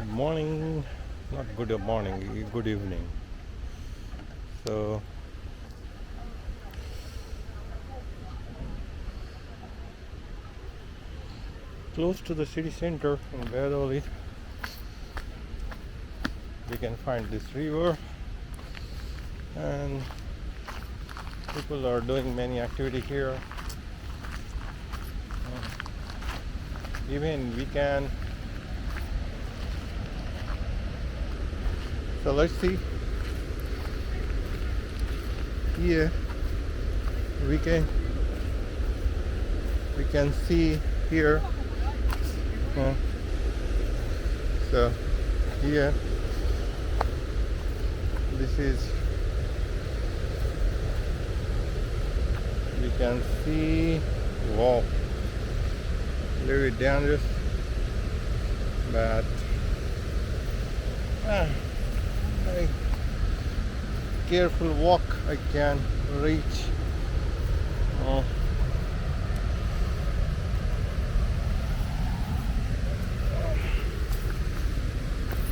Good morning, not good morning, good evening. So close to the city center in Valladolid, we can find this river, and people are doing many activity here. Even we can. So let's see. Here we can see here. So here, this is, we can see, wow, very dangerous, but by careful walk I can reach.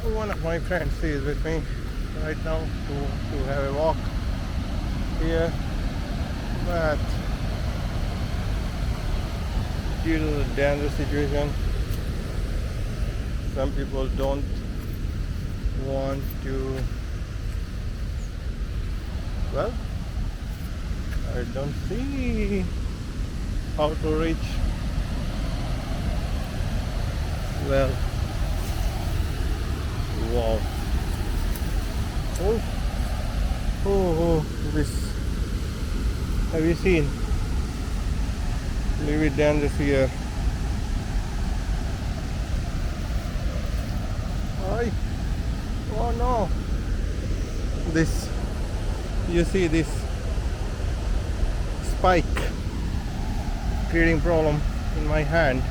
One of my friends is with me right now to have a walk here, but due to the dangerous situation, some people don't want to. Well, I don't see how to reach. Well, wow. Oh, this. Have you seen? Leave it down this here. Oh no. This. You see this spike creating problem in my hand.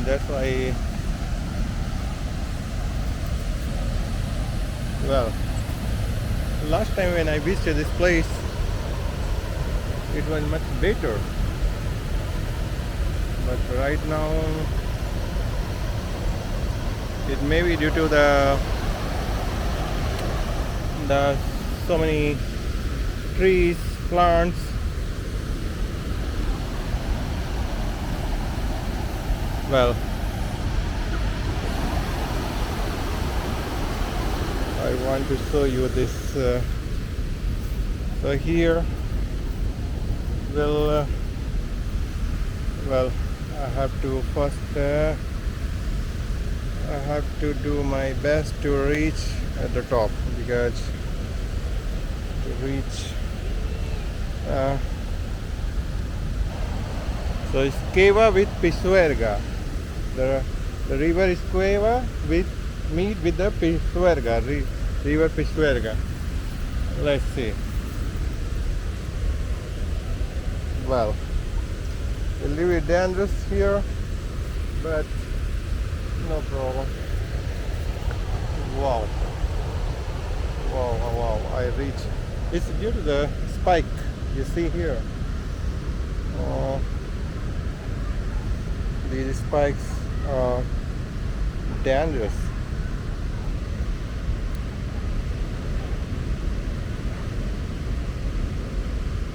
That's why. Well, last time when I visited this place, it was much better. But right now, it may be due to the so many trees, plants. Well, I want to show you this. So here, well, I have to first. I have to do my best to reach at the top, because to reach. So Esgueva with Pisuerga. The river Esgueva meet with the Pisuerga, river Pisuerga. Let's see. Well, a little bit dangerous here, but no problem. Wow, I reach. It's due to the spike you see here. These spikes are dangerous.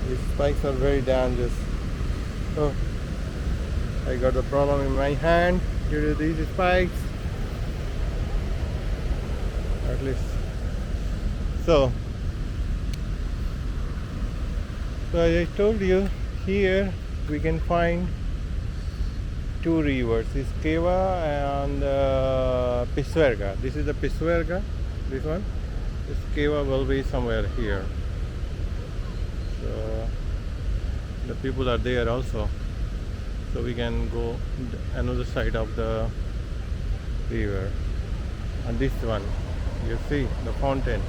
These spikes are very dangerous. Oh, I got a problem in my hand due to these spikes. At least. So as I told you, here we can find two rivers, Esgueva and Pisuerga. This is the Pisuerga, this one. Esgueva will be somewhere here. So the people are there also. So we can go another side of the river. And this one, you see the fountain.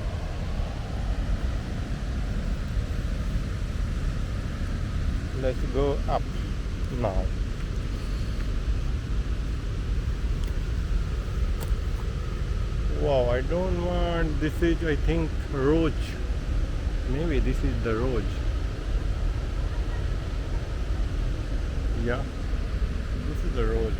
Let's go up now. Wow, I don't want, this is I think road. Maybe this is the road. Yeah, this is the road.